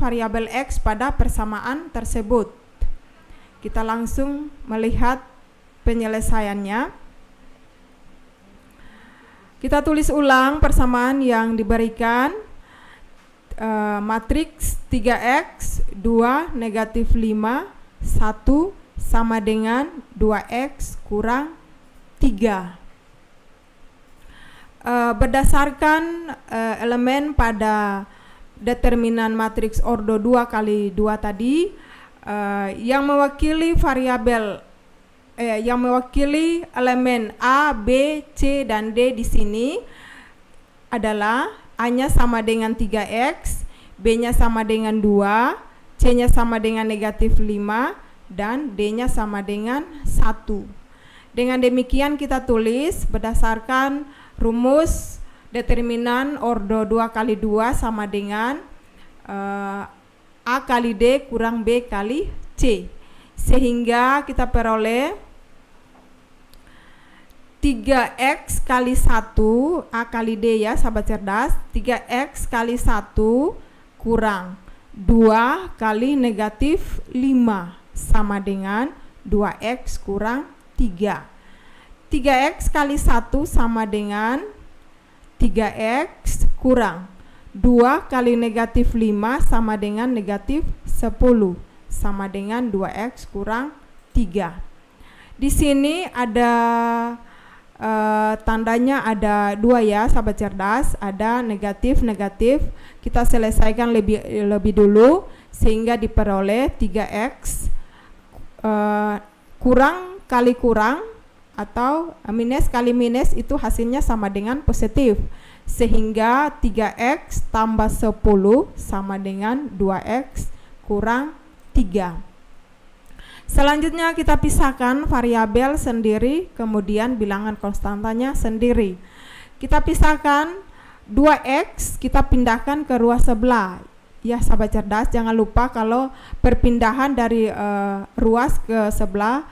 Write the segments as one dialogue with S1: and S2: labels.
S1: variabel X pada persamaan tersebut. Kita langsung melihat penyelesaiannya. Kita tulis ulang persamaan yang diberikan. Matriks 3X 2 negatif 5 1 sama dengan 2X kurang 3. Berdasarkan elemen pada determinan matriks ordo 2 kali 2 tadi, yang mewakili variabel yang mewakili elemen A, B, C, dan D di sini adalah A-nya sama dengan 3X, B-nya sama dengan 2, C-nya sama dengan negatif 5, dan D-nya sama dengan 1. Dengan demikian kita tulis berdasarkan rumus determinan ordo 2 kali 2 sama dengan A kali D kurang B kali C. Sehingga kita peroleh 3X kali 1 A kali D ya sahabat cerdas, 3X kali 1 kurang 2 kali negatif 5 sama dengan 2X kurang 3. 3X kali 1 sama dengan 3X kurang 2 kali negatif 5 sama dengan negatif 10 sama dengan 2X kurang 3. Di sini ada tandanya ada 2 ya sahabat cerdas, ada negatif. Kita selesaikan lebih dulu sehingga diperoleh 3X kurang kali kurang atau minus kali minus itu hasilnya sama dengan positif, sehingga 3X tambah 10 sama dengan 2X kurang 3. Selanjutnya kita pisahkan variabel sendiri, kemudian bilangan konstantanya sendiri. Kita pisahkan 2X, kita pindahkan ke ruas sebelah. Ya sahabat cerdas, jangan lupa kalau perpindahan dari ruas ke sebelah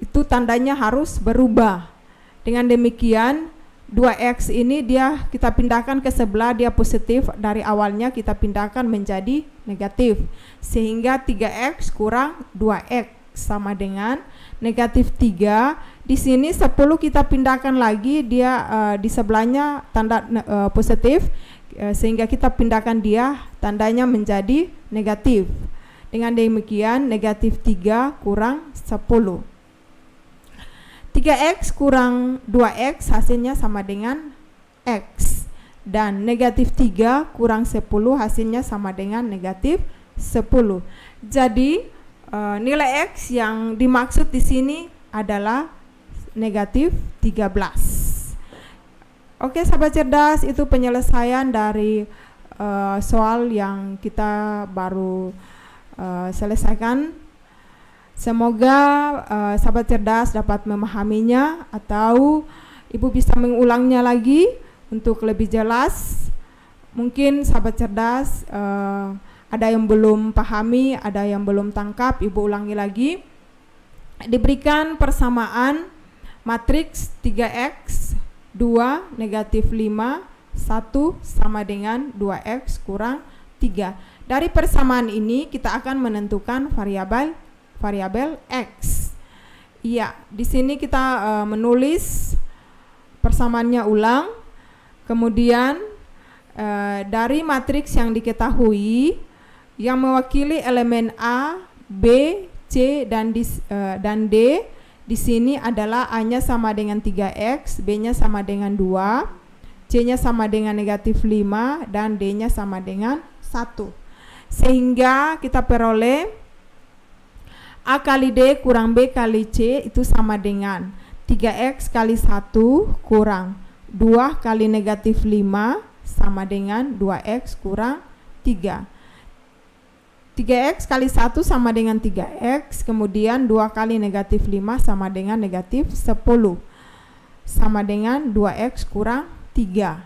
S1: itu tandanya harus berubah. Dengan demikian 2X ini kita pindahkan ke sebelah, dia positif, dari awalnya kita pindahkan menjadi negatif, sehingga 3X kurang 2X sama dengan negatif 3. Di sini 10 kita pindahkan lagi, dia di sebelahnya tanda positif, sehingga kita pindahkan dia tandanya menjadi negatif. Dengan demikian negatif 3 kurang 10. 3X kurang 2X hasilnya sama dengan X, dan negatif 3 kurang 10 hasilnya sama dengan negatif 10. Jadi nilai X yang dimaksud di sini adalah negatif 13. Oke sahabat cerdas, itu penyelesaian dari soal yang kita baru selesaikan. Semoga sahabat cerdas dapat memahaminya, atau ibu bisa mengulangnya lagi untuk lebih jelas. Mungkin sahabat cerdas ada yang belum pahami, ada yang belum tangkap, ibu ulangi lagi. Diberikan persamaan matriks 3X 2 negatif 5 1 sama dengan 2X kurang 3. Dari persamaan ini kita akan menentukan variabel X. Iya, di sini kita menulis persamaannya ulang. Kemudian dari matriks yang diketahui yang mewakili elemen A, B, C dan D, di sini adalah A-nya sama dengan 3X, B-nya sama dengan 2, C-nya sama dengan negatif 5 dan D-nya sama dengan 1. Sehingga kita peroleh A kali D kurang B kali C itu sama dengan 3X kali 1 kurang 2 kali negatif 5 sama dengan 2X kurang 3. 3X kali 1 sama dengan 3X, kemudian 2 kali negatif 5 sama dengan negatif 10 sama dengan 2X kurang 3.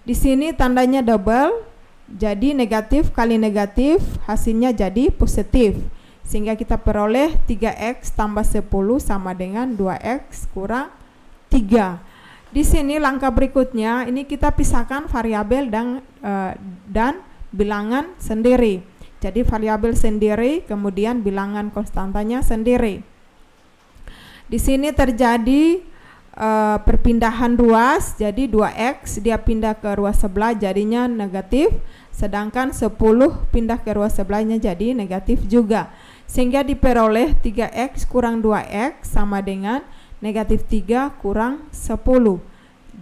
S1: Di sini tandanya double, jadi negatif kali negatif hasilnya jadi positif, sehingga kita peroleh 3X tambah 10 sama dengan 2X kurang 3. Di sini langkah berikutnya ini kita pisahkan variabel dan bilangan sendiri. Jadi variabel sendiri, kemudian bilangan konstantanya sendiri. Di sini terjadi perpindahan ruas, jadi 2x dia pindah ke ruas sebelah jadinya negatif, sedangkan 10 pindah ke ruas sebelahnya jadi negatif juga. Sehingga diperoleh 3x kurang 2x sama dengan negatif 3 kurang 10.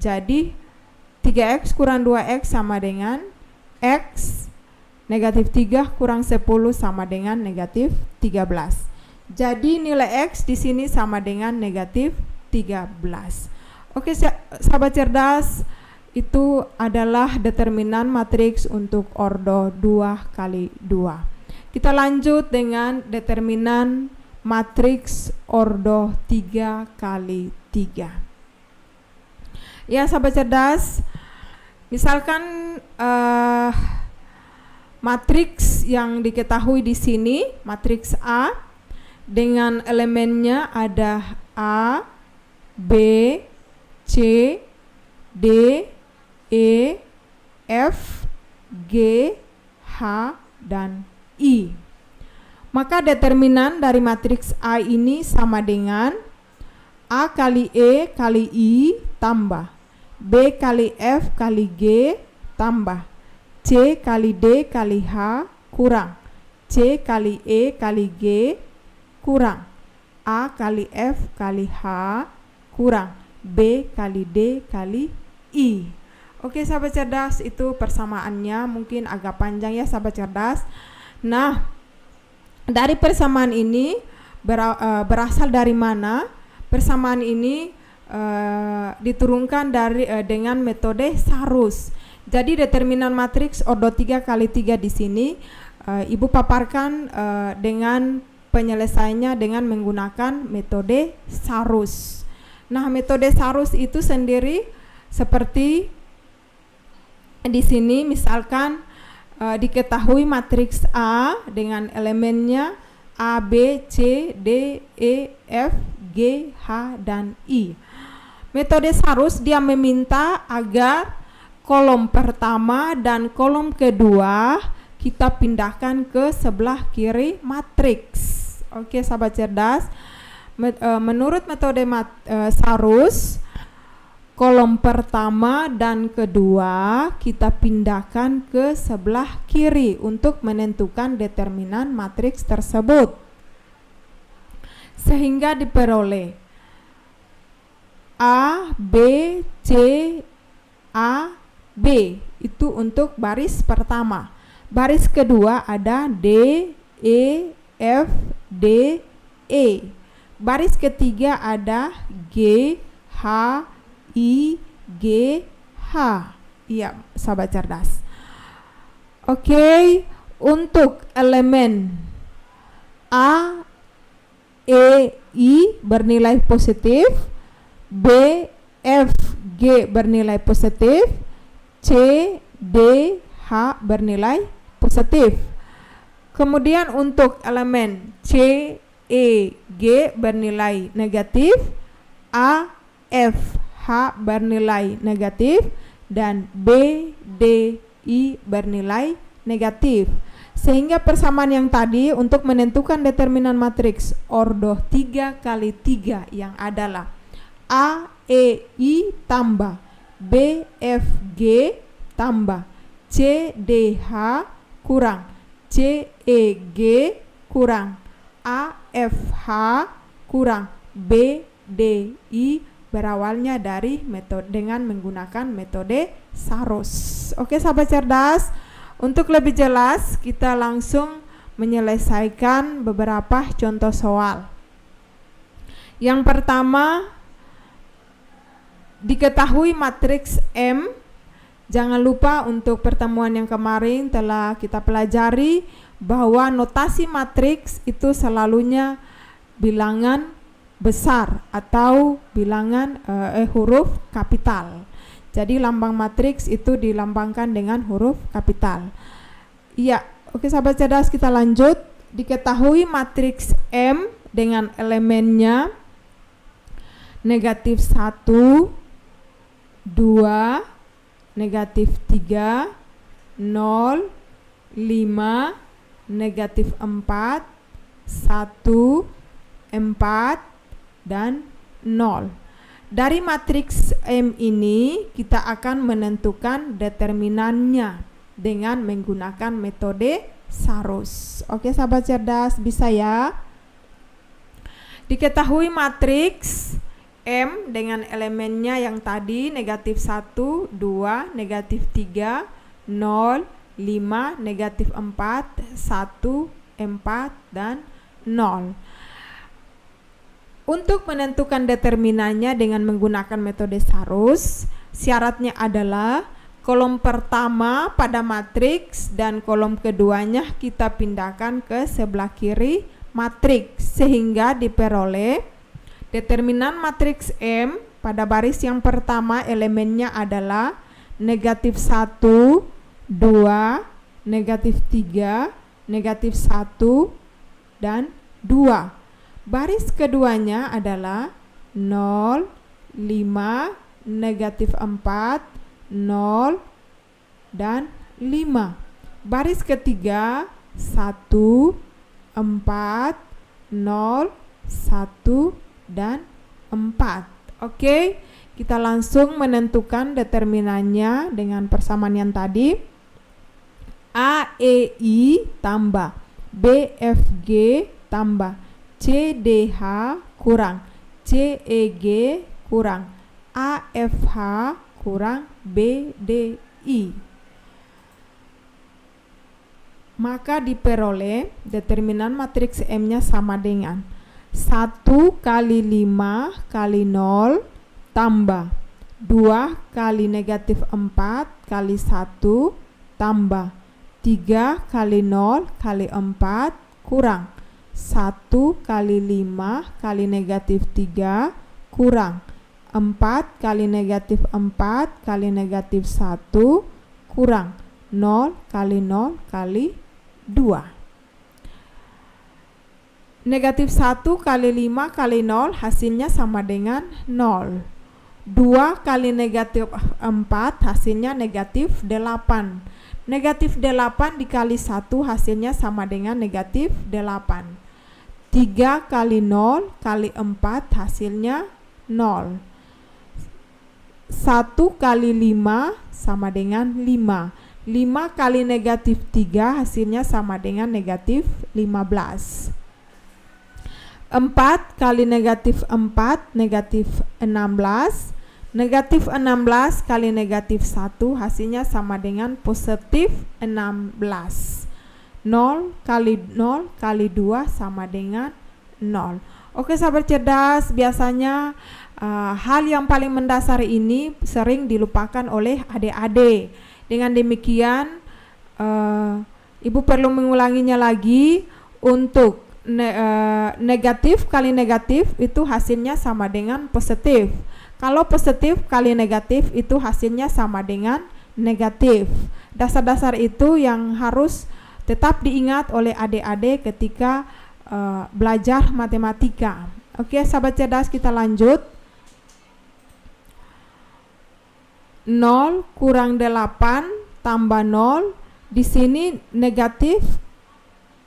S1: Jadi 3x kurang 2x sama dengan x, negatif 3 kurang 10 sama dengan negatif 13. Jadi nilai x di sini sama dengan negatif 13. Oke, sahabat cerdas, itu adalah determinan matriks untuk ordo 2 kali 2. Kita lanjut dengan determinan matriks ordo 3 kali 3. Ya, sahabat cerdas, misalkan matriks yang diketahui di sini, matriks A dengan elemennya ada A, B, C, D, E, F, G, H, dan I. Maka determinan dari matriks A ini sama dengan A kali E kali I tambah B kali F kali G tambah C kali D kali H kurang C kali E kali G kurang A kali F kali H kurang B kali D kali I. Oke, sahabat cerdas, itu persamaannya mungkin agak panjang ya, sahabat cerdas. Nah, dari persamaan ini berasal dari mana? Persamaan ini diturunkan dari dengan metode Sarus. Jadi determinan matriks ordo 3 kali 3 di sini Ibu paparkan dengan penyelesaiannya dengan menggunakan metode Sarus. Nah, metode Sarus itu sendiri seperti di sini, misalkan diketahui matriks A dengan elemennya A, B, C, D, E, F, G, H, dan I. Metode Sarus dia meminta agar kolom pertama dan kolom kedua kita pindahkan ke sebelah kiri matriks. Oke, sahabat cerdas, menurut metode Sarus, kolom pertama dan kedua kita pindahkan ke sebelah kiri untuk menentukan determinan matriks tersebut. Sehingga diperoleh A, B, C, A, B. Itu untuk baris pertama. Baris kedua ada D, E, F, D, E. Baris ketiga ada G, H, I, G, H. Iya, sahabat cerdas. Oke, untuk elemen A, E, I bernilai positif, B, F, G bernilai positif, C, D, H bernilai positif. Kemudian untuk elemen C, E, G bernilai negatif, A, F, H bernilai negatif, dan B, D, I bernilai negatif. Sehingga persamaan yang tadi untuk menentukan determinan matriks ordo 3 kali 3 yang adalah A, E, I tambah B, F, G tambah C, D, H kurang C, E, G kurang A, F, H kurang B, D, I berawalnya dari metode dengan menggunakan metode Sarus. Oke, sahabat cerdas, untuk lebih jelas kita langsung menyelesaikan beberapa contoh soal. Yang pertama, diketahui matriks M. Jangan lupa untuk pertemuan yang kemarin telah kita pelajari bahwa notasi matriks itu selalunya bilangan besar atau bilangan huruf kapital. Jadi lambang matriks itu dilambangkan dengan huruf kapital. Iya, oke sahabat cerdas, kita lanjut. Diketahui matriks M dengan elemennya negatif 1, 2, negatif 3, 0, 5, negatif 4, 1, 4, dan 0. Dari matriks M ini kita akan menentukan determinannya dengan menggunakan metode Sarus. Oke sahabat cerdas, bisa ya? Diketahui matriks M dengan elemennya yang tadi negatif 1, 2, negatif 3, 0, 5, negatif 4, 1, 4, dan 0. Untuk menentukan determinannya dengan menggunakan metode Sarus, syaratnya adalah kolom pertama pada matriks dan kolom keduanya kita pindahkan ke sebelah kiri matriks sehingga diperoleh determinan matriks M pada baris yang pertama elemennya adalah negatif 1, 2, negatif 3, negatif 1, dan 2. Baris keduanya adalah 0, 5, negatif 4, 0, dan 5. Baris ketiga 1, 4, 0, 1, dan 4. Oke, kita langsung menentukan determinannya dengan persamaan yang tadi. AEI tambah BFG tambah CDH kurang CEG kurang AFH kurang BDI. Maka diperoleh determinan matriks M-nya sama dengan 1 kali 5 kali 0 tambah 2 kali negatif 4 kali 1 tambah 3 kali 0 kali 4 kurang 1 kali 5 kali negatif 3 kurang 4 kali negatif 4 kali negatif 1 kurang 0 kali 0 kali 2. Negatif 1 kali 5 kali 0 hasilnya sama dengan 0. 2 kali negatif 4 hasilnya negatif 8. Negatif 8 dikali 1 hasilnya sama dengan negatif 8. 3 kali 0 kali 4 hasilnya 0. 1 kali 5 sama dengan 5. 5 kali negatif 3 hasilnya sama dengan negatif 15. 4 kali negatif 4 negatif 16. Negatif 16 kali negatif 1 hasilnya sama dengan positif 16. 0 kali 0 kali 2 sama dengan 0. Oke sahabat cerdas, biasanya hal yang paling mendasar ini sering dilupakan oleh adik-adik. Dengan demikian ibu perlu mengulanginya lagi. Untuk negatif kali negatif itu hasilnya sama dengan positif. Kalau positif kali negatif itu hasilnya sama dengan negatif. Dasar-dasar itu yang harus tetap diingat oleh adik-adik ketika belajar matematika. Oke sahabat cerdas, kita lanjut. 0 kurang 8 tambah 0. Di sini negatif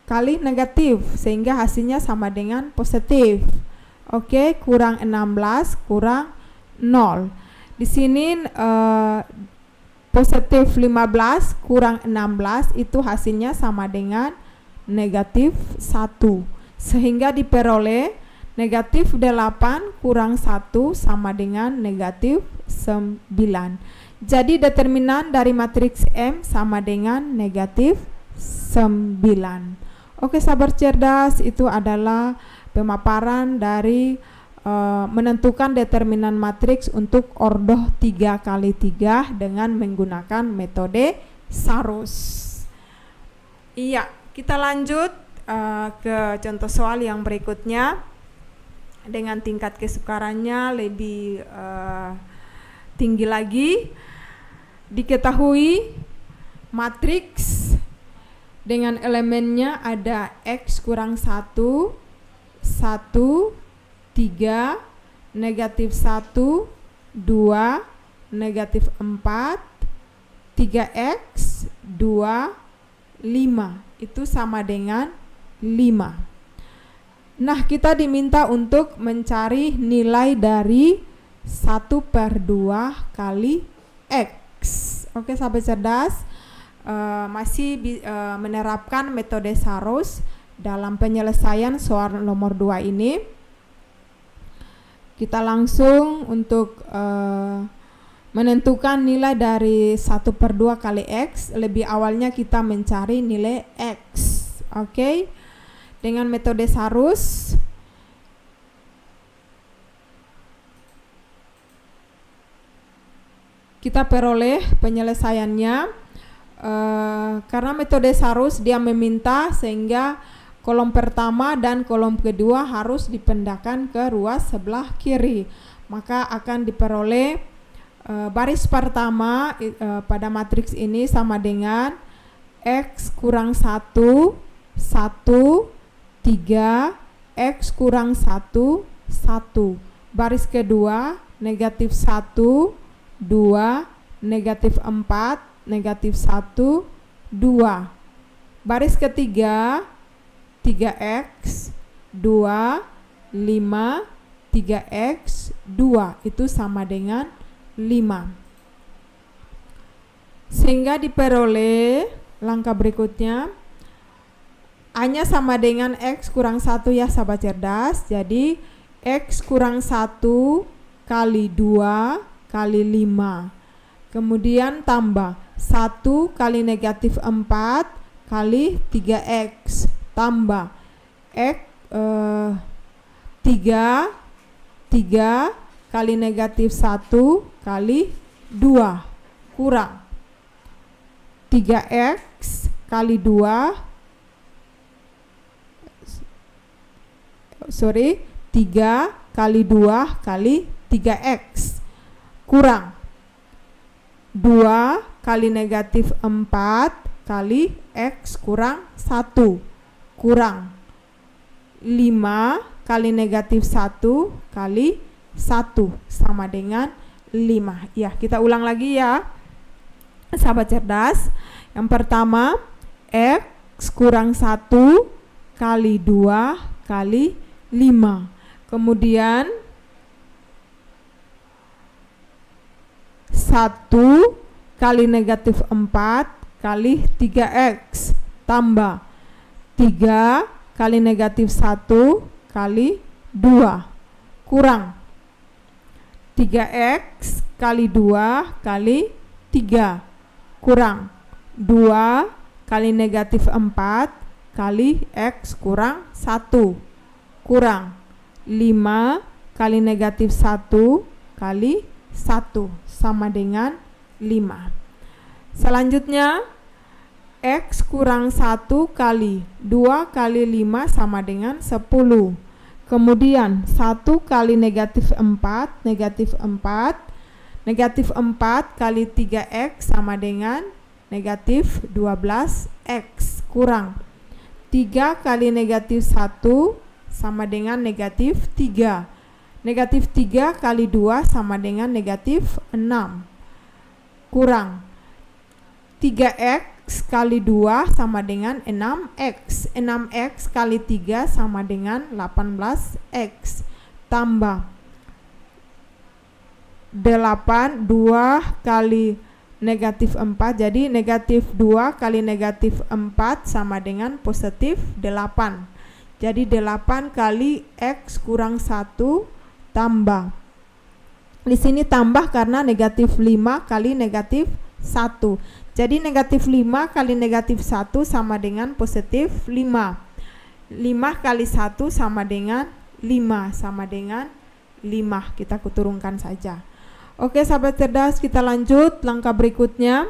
S1: kali negatif sehingga hasilnya sama dengan positif. Oke, kurang 16 kurang 0. Di sini positif 15 kurang 16 itu hasilnya sama dengan negatif 1. Sehingga diperoleh negatif 8 kurang 1 sama dengan negatif 9. Jadi determinan dari matriks M sama dengan negatif 9. Oke sahabat cerdas, itu adalah pemaparan dari menentukan determinan matriks untuk ordo 3 kali 3 dengan menggunakan metode Sarus. Iya, kita lanjut ke contoh soal yang berikutnya dengan tingkat kesukarannya lebih tinggi lagi. Diketahui matriks dengan elemennya ada X kurang 1, 1, 3, negatif 1, 2, negatif 4, 3X, 2, 5. Itu sama dengan 5. Nah, kita diminta untuk mencari nilai dari 1/2 kali X. Oke, sahabat cerdas, masih menerapkan metode Saros dalam penyelesaian soal nomor 2 ini. Kita langsung untuk menentukan nilai dari 1/2 kali X. Lebih awalnya kita mencari nilai X. Oke, dengan metode Saros kita peroleh penyelesaiannya. Karena metode Saros dia meminta sehingga kolom pertama dan kolom kedua harus dipindahkan ke ruas sebelah kiri, maka akan diperoleh baris pertama pada matriks ini sama dengan X kurang 1, 1, 3, X kurang 1, 1. Baris kedua negatif 1, 2, negatif 4, negatif 1, 2. Baris ketiga 3X, 2, 5, 3X, 2. Itu sama dengan 5. Sehingga diperoleh langkah berikutnya A-nya sama dengan X kurang 1 ya sahabat cerdas. Jadi X kurang 1 kali 2 kali 5. Kemudian tambah 1 kali negatif 4 kali 3X tambah X 3 kali negatif 1 kali 2 kurang 3X kali 3 kali 2 kali 3X kurang 2 kali negatif 4 kali X kurang 1 kurang 5 kali negatif 1 kali 1 sama dengan 5. Ya, kita ulang lagi ya sahabat cerdas. Yang pertama X kurang 1 kali 2 kali 5. Kemudian 1 kali negatif 4 kali 3X tambah 3 kali negatif 1 kali 2 kurang 3X kali 2 kali 3 kurang 2 kali negatif 4 kali X kurang 1 kurang 5 kali negatif 1 kali 1 sama dengan 5. Selanjutnya X kurang 1 kali 2 kali 5 sama dengan 10. Kemudian 1 kali negatif 4 negatif 4. Negatif 4 kali 3X sama dengan negatif 12X kurang 3 kali negatif 1 sama dengan negatif 3. Negatif 3 kali 2 sama dengan negatif 6 kurang 3X kali 2 sama dengan 6X. 6X kali 3 sama dengan 18X tambah 8 2 kali negatif 4. Jadi negatif 2 kali negatif 4 sama dengan positif 8. Jadi 8 kali X kurang 1 tambah. Di sini tambah karena negatif 5 kali negatif 1. Jadi negatif 5 kali negatif 1 sama dengan positif 5. 5 kali 1 sama dengan 5 sama dengan 5. Kita kuturunkan saja. Oke sahabat cerdas, kita lanjut langkah berikutnya.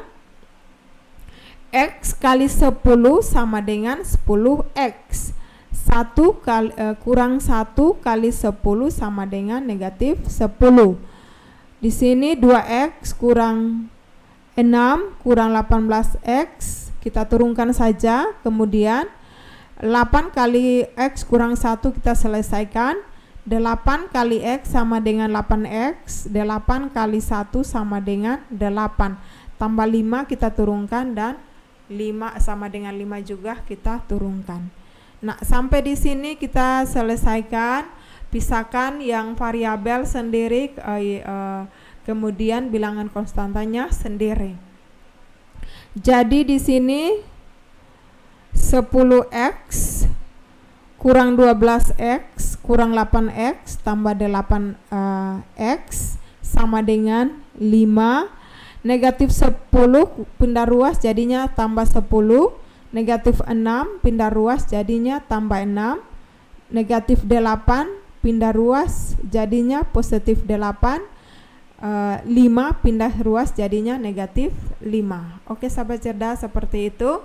S1: X kali 10 sama dengan 10X. 1 kali, kurang 1 kali 10 sama dengan negatif 10. Di sini 2X kurang 6 kurang 18X. Kita turunkan saja. Kemudian 8 kali X kurang 1 kita selesaikan. 8 kali X sama dengan 8X. 8 kali 1 sama dengan 8. Tambah 5 kita turunkan dan 5 sama dengan 5 juga kita turunkan. Nah, sampai di sini kita selesaikan, pisahkan yang variabel sendiri, kemudian bilangan konstantanya sendiri. Jadi di sini 10x kurang 12x kurang 8x tambah 8x sama dengan 5. Negatif 10 pindah ruas jadinya tambah 10. Negatif 6 pindah ruas jadinya tambah 6. Negatif 8 pindah ruas jadinya positif 8. 5 pindah ruas jadinya negatif 5. Oke sahabat cerdas, seperti itu.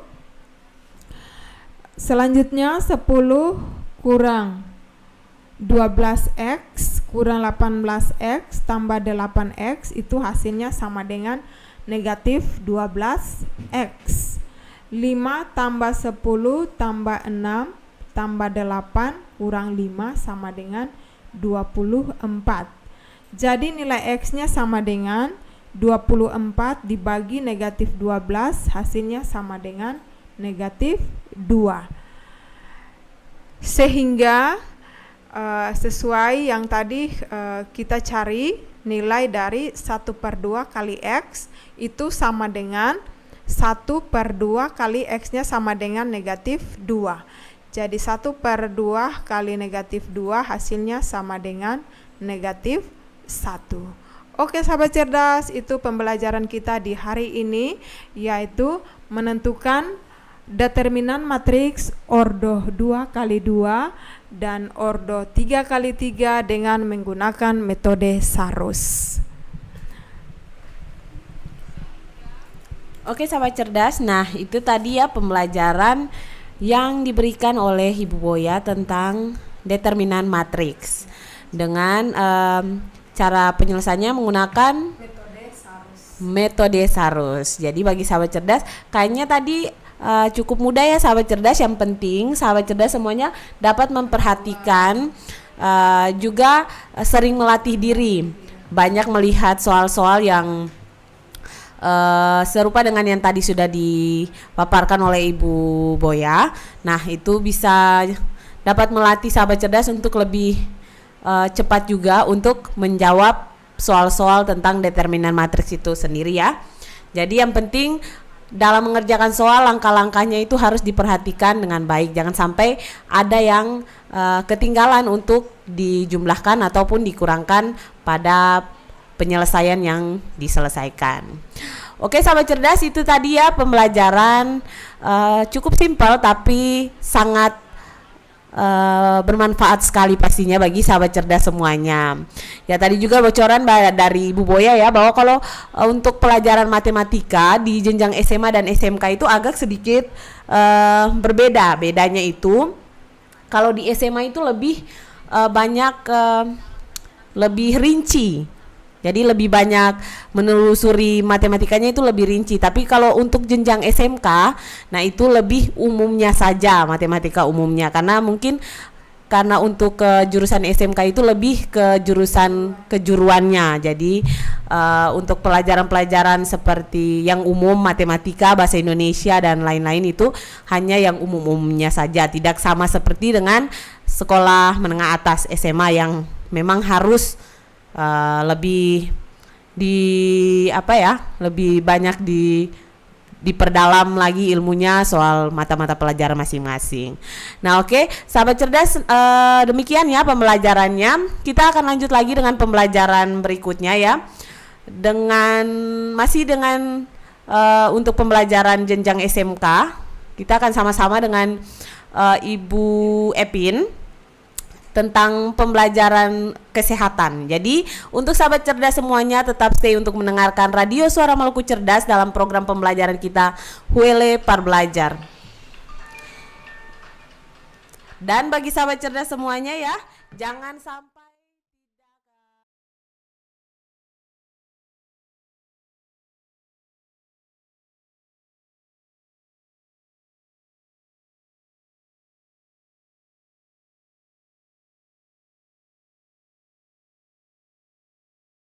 S1: Selanjutnya 10 kurang 12x kurang 18x tambah 8x itu hasilnya sama dengan negatif 12x. 5 tambah 10 tambah 6 tambah 8 kurang 5 sama dengan 24. Jadi nilai x nya sama dengan 24 dibagi negatif 12, hasilnya sama dengan negatif 2. Sehingga sesuai yang tadi kita cari, nilai dari 1/2 kali x itu sama dengan 1/2 kali x nya sama dengan negatif 2. Jadi 1/2 kali negatif 2 hasilnya sama dengan negatif 1. Oke sahabat cerdas, itu pembelajaran kita di hari ini, yaitu menentukan determinan matriks ordo 2 kali 2 dan ordo 3 kali 3 dengan menggunakan metode Sarus.
S2: Oke sahabat cerdas, nah itu tadi ya pembelajaran yang diberikan oleh Ibu Boya tentang determinan matriks dengan cara penyelesaiannya menggunakan metode Sarus. Jadi bagi sahabat cerdas, kayaknya tadi cukup mudah ya sahabat cerdas. Yang penting sahabat cerdas semuanya dapat memperhatikan, juga sering melatih diri, banyak melihat soal-soal yang serupa dengan yang tadi sudah dipaparkan oleh Ibu Boya. Nah itu bisa dapat melatih sahabat cerdas untuk lebih cepat juga untuk menjawab soal-soal tentang determinan matriks itu sendiri ya. Jadi yang penting dalam mengerjakan soal, langkah-langkahnya itu harus diperhatikan dengan baik. Jangan sampai ada yang ketinggalan untuk dijumlahkan ataupun dikurangkan pada penyelesaian yang diselesaikan. Oke sahabat cerdas, itu tadi ya pembelajaran cukup simpel tapi sangat bermanfaat sekali pastinya bagi sahabat cerdas semuanya. Ya tadi juga bocoran dari Ibu Boya ya, bahwa kalau untuk pelajaran matematika di jenjang SMA dan SMK itu agak sedikit berbeda. Bedanya itu kalau di SMA itu lebih banyak lebih rinci. Jadi lebih banyak menelusuri matematikanya itu lebih rinci. Tapi kalau untuk jenjang SMK, nah itu lebih umumnya saja matematika umumnya. Karena mungkin karena untuk ke jurusan SMK itu lebih ke jurusan kejuruannya. Jadi untuk pelajaran-pelajaran seperti yang umum, matematika, bahasa Indonesia dan lain-lain itu hanya yang umum-umumnya saja. Tidak sama seperti dengan sekolah menengah atas SMA yang memang harus lebih lebih banyak diperdalam lagi ilmunya soal mata-mata pelajaran masing-masing. Nah oke, sahabat cerdas, demikian ya pembelajarannya. Kita akan lanjut lagi dengan pembelajaran berikutnya ya, masih dengan untuk pembelajaran jenjang SMK. Kita akan sama-sama dengan Ibu Epin tentang pembelajaran kesehatan. Jadi untuk sahabat cerdas semuanya tetap stay untuk mendengarkan Radio Suara Maluku Cerdas dalam program pembelajaran kita Huele Par Belajar. Dan bagi sahabat cerdas semuanya ya, jangan sampai